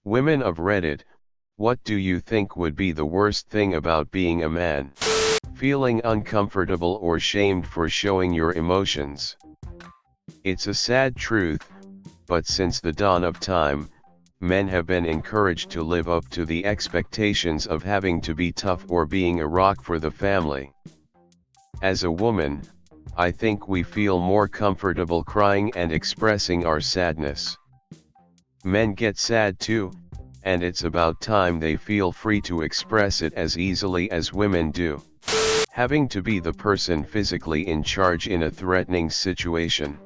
Women of Reddit, what do you think would be the worst thing about being a man? Feeling uncomfortable or shamed for showing your emotions. It's a sad truth, but since the dawn of time, men have been encouraged to live up to the expectations of having to be tough or being a rock for the family. As a woman, I think we feel more comfortable crying and expressing our sadness. Men get sad too, and it's about time they feel free to express it as easily as women do. Having to be the person physically in charge in a threatening situation.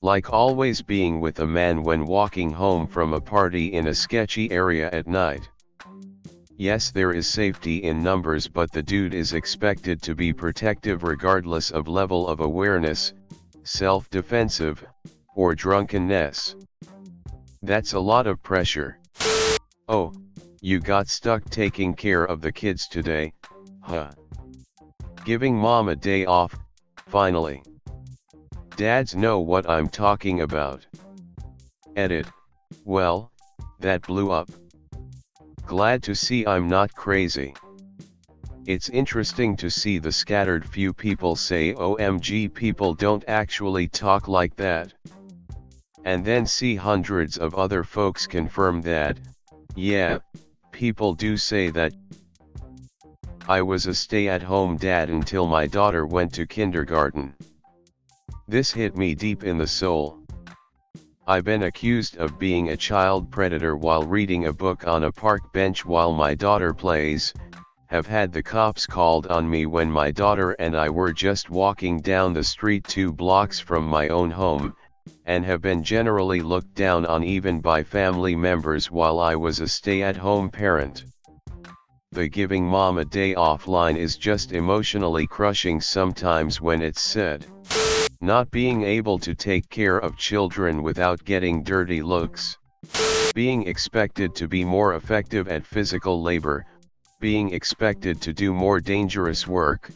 Like always being with a man when walking home from a party in a sketchy area at night. Yes, there is safety in numbers, but the dude is expected to be protective regardless of level of awareness, self-defensive, or drunkenness. That's a lot of pressure. Oh, you got stuck taking care of the kids today, huh? Giving mom a day off, finally. Dads know what I'm talking about. Edit. Well, that blew up. Glad to see I'm not crazy. It's interesting to see the scattered few people say OMG, people don't actually talk like that. And then see hundreds of other folks confirm that, yeah, people do say that. I was a stay-at-home dad until my daughter went to kindergarten. This hit me deep in the soul. I've been accused of being a child predator while reading a book on a park bench while my daughter plays, have had the cops called on me when my daughter and I were just walking down the street 2 blocks from my own home, and have been generally looked down on even by family members while I was a stay-at-home parent. The giving mom a day off line is just emotionally crushing sometimes when it's said. Not being able to take care of children without getting dirty looks. Being expected to be more effective at physical labor, being expected to do more dangerous work,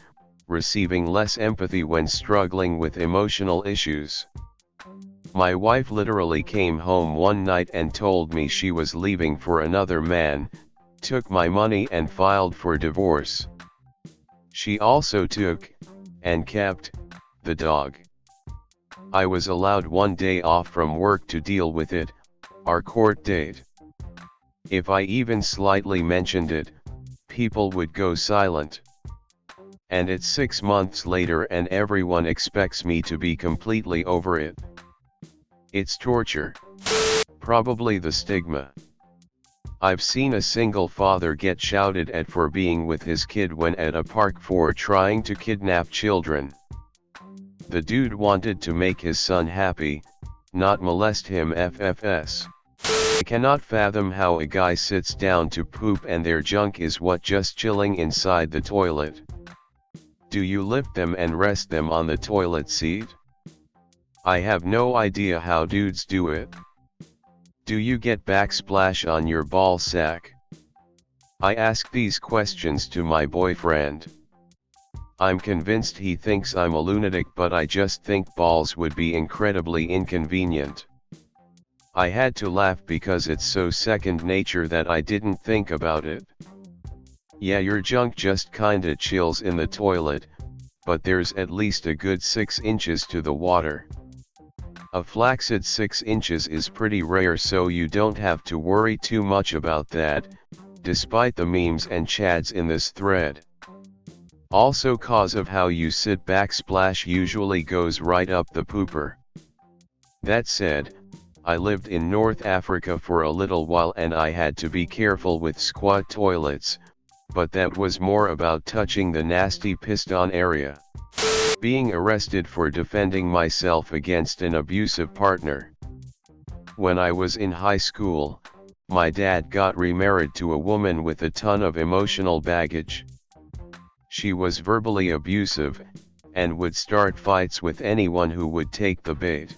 receiving less empathy when struggling with emotional issues. My wife literally came home one night and told me she was leaving for another man, took my money and filed for divorce. She also took, and kept, the dog. I was allowed 1 day off from work to deal with it, our court date. If I even slightly mentioned it, people would go silent. And it's 6 months later and everyone expects me to be completely over it. It's torture. Probably the stigma. I've seen a single father get shouted at for being with his kid when at a park for trying to kidnap children. The dude wanted to make his son happy, not molest him FFS. I cannot fathom how a guy sits down to poop and their junk is what just chilling inside the toilet. Do you lift them and rest them on the toilet seat? I have no idea how dudes do it. Do you get backsplash on your ball sack? I ask these questions to my boyfriend. I'm convinced he thinks I'm a lunatic, but I just think balls would be incredibly inconvenient. I had to laugh because it's so second nature that I didn't think about it. Yeah, your junk just kinda chills in the toilet, but there's at least a good 6 inches to the water. A flaccid 6 inches is pretty rare, so you don't have to worry too much about that, despite the memes and chads in this thread. Also, cause of how you sit, backsplash usually goes right up the pooper. That said, I lived in North Africa for a little while and I had to be careful with squat toilets, but that was more about touching the nasty piston area. Being arrested for defending myself against an abusive partner. When I was in high school, my dad got remarried to a woman with a ton of emotional baggage. She was verbally abusive, and would start fights with anyone who would take the bait.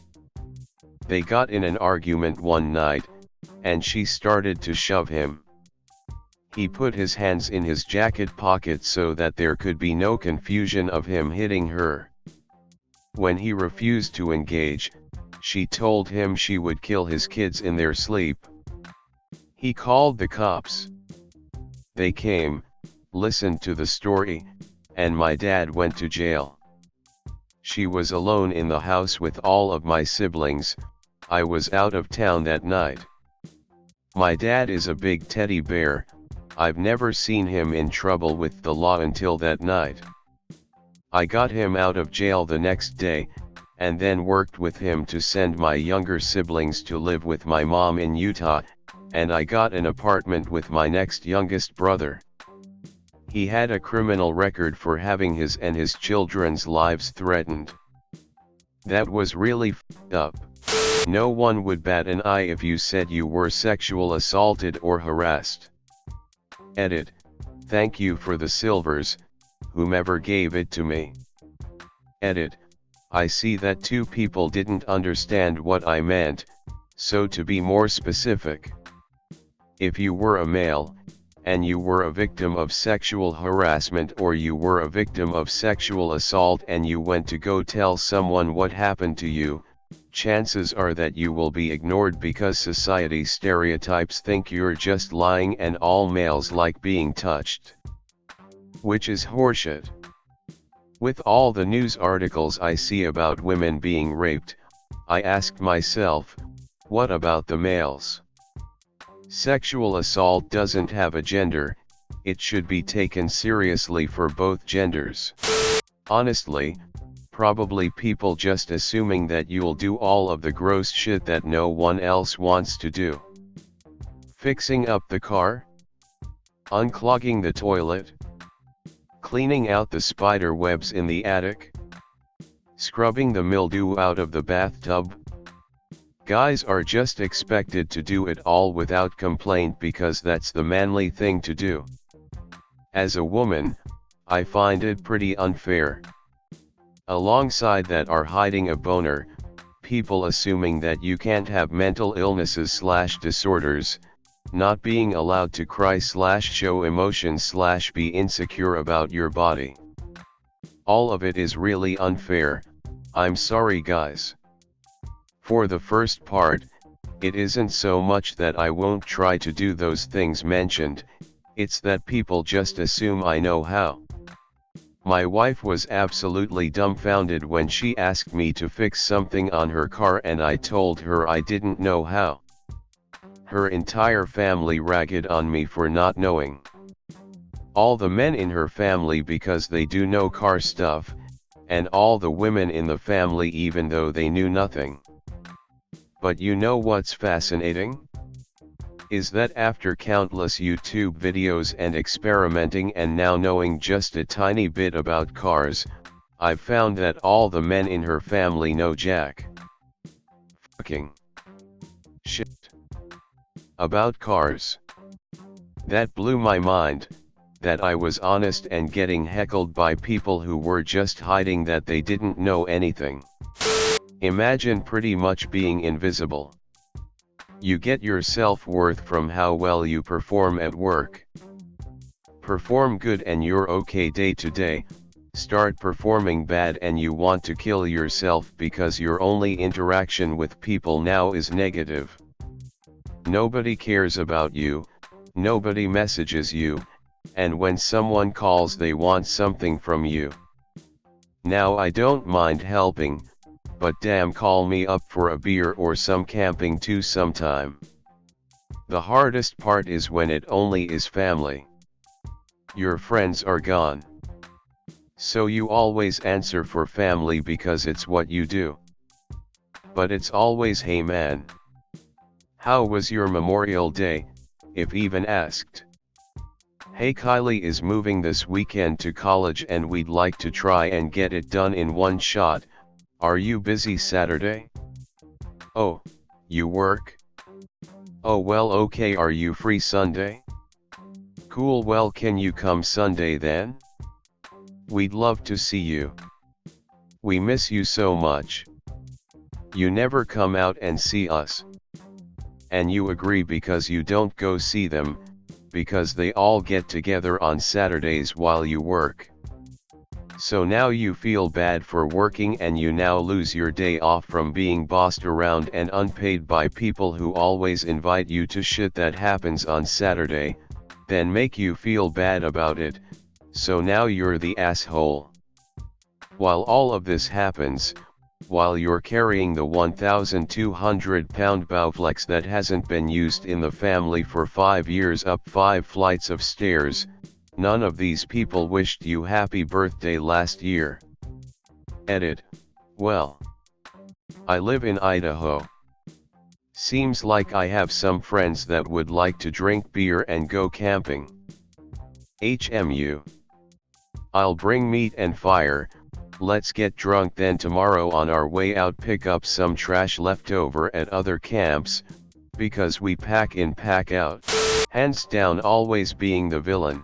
They got in an argument one night, and she started to shove him. He put his hands in his jacket pockets so that there could be no confusion of him hitting her. When he refused to engage, she told him she would kill his kids in their sleep. He called the cops. They came, listened to the story, and my dad went to jail. She was alone in the house with all of my siblings. I was out of town that night. My dad is a big teddy bear. I've never seen him in trouble with the law until that night. I got him out of jail the next day, and then worked with him to send my younger siblings to live with my mom in Utah, and I got an apartment with my next youngest brother. He had a criminal record for having his and his children's lives threatened. That was really f***ed up. No one would bat an eye if you said you were sexual assaulted or harassed. Edit. Thank you for the silvers, whomever gave it to me. Edit. I see that two people didn't understand what I meant, so to be more specific. If you were a male, and you were a victim of sexual harassment or you were a victim of sexual assault and you went to go tell someone what happened to you, chances are that you will be ignored because society stereotypes think you're just lying and all males like being touched. Which is horseshit. With all the news articles I see about women being raped, I ask myself, what about the males? Sexual assault doesn't have a gender, it should be taken seriously for both genders. Honestly, probably people just assuming that you'll do all of the gross shit that no one else wants to do. Fixing up the car? Unclogging the toilet? Cleaning out the spider webs in the attic? Scrubbing the mildew out of the bathtub? Guys are just expected to do it all without complaint because that's the manly thing to do. As a woman, I find it pretty unfair. Alongside that are hiding a boner, people assuming that you can't have mental illnesses/disorders, not being allowed to cry/show emotions/be insecure about your body. All of it is really unfair. I'm sorry guys. For the first part, it isn't so much that I won't try to do those things mentioned, it's that people just assume I know how. My wife was absolutely dumbfounded when she asked me to fix something on her car and I told her I didn't know how. Her entire family ragged on me for not knowing. All the men in her family because they do know car stuff, and all the women in the family even though they knew nothing. But you know what's fascinating? Is that after countless YouTube videos and experimenting and now knowing just a tiny bit about cars, I've found that all the men in her family know jack fucking shit about cars. That blew my mind, that I was honest and getting heckled by people who were just hiding that they didn't know anything. Imagine pretty much being invisible. You get your self-worth from how well you perform at work. Perform good and you're okay day to day, start performing bad and you want to kill yourself because your only interaction with people now is negative. Nobody cares about you, nobody messages you, and when someone calls they want something from you. Now I don't mind helping, but damn, call me up for a beer or some camping too sometime. The hardest part is when it only is family. Your friends are gone. So you always answer for family because it's what you do. But it's always, hey man, how was your Memorial Day, if even asked. Hey, Kylie is moving this weekend to college and we'd like to try and get it done in one shot. Are you busy Saturday? Oh, you work? Oh well, okay, are you free Sunday? Cool, well can you come Sunday then? We'd love to see you. We miss you so much. You never come out and see us. And you agree because you don't go see them, because they all get together on Saturdays while you work. So now you feel bad for working and you now lose your day off from being bossed around and unpaid by people who always invite you to shit that happens on Saturday, then make you feel bad about it, so now you're the asshole. While all of this happens, while you're carrying the 1,200-pound Bowflex that hasn't been used in the family for 5 years up 5 flights of stairs, none of these people wished you happy birthday last year. Edit. Well, I live in Idaho. Seems like I have some friends that would like to drink beer and go camping. HMU. I'll bring meat and fire, let's get drunk then tomorrow on our way out pick up some trash left over at other camps, because we pack in pack out. Hands down always being the villain.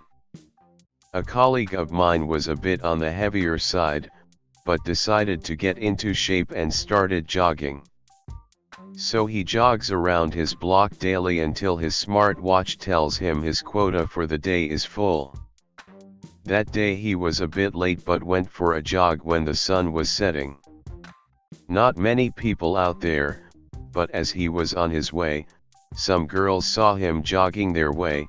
A colleague of mine was a bit on the heavier side, but decided to get into shape and started jogging. So he jogs around his block daily until his smartwatch tells him his quota for the day is full. That day he was a bit late but went for a jog when the sun was setting. Not many people out there, but as he was on his way, some girls saw him jogging their way,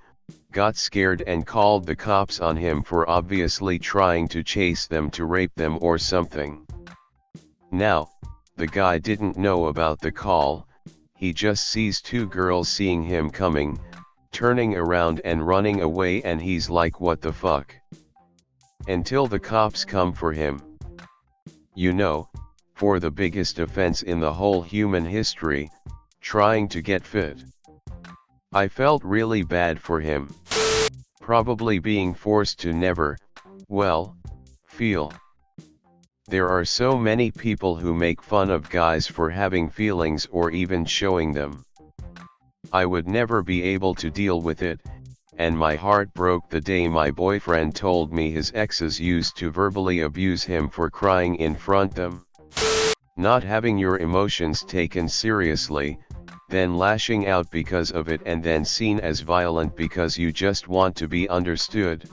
got scared and called the cops on him for obviously trying to chase them to rape them or something. Now, the guy didn't know about the call, he just sees 2 girls seeing him coming, turning around and running away and he's like what the fuck? Until the cops come for him. You know, for the biggest offense in the whole human history, trying to get fit. I felt really bad for him. Probably being forced to never, well, feel. There are so many people who make fun of guys for having feelings or even showing them. I would never be able to deal with it, and my heart broke the day my boyfriend told me his exes used to verbally abuse him for crying in front of them. Not having your emotions taken seriously, then lashing out because of it and then seen as violent because you just want to be understood.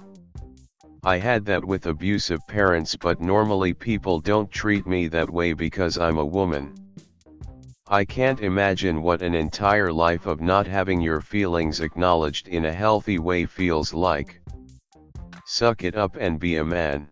I had that with abusive parents, but normally people don't treat me that way because I'm a woman. I can't imagine what an entire life of not having your feelings acknowledged in a healthy way feels like. Suck it up and be a man.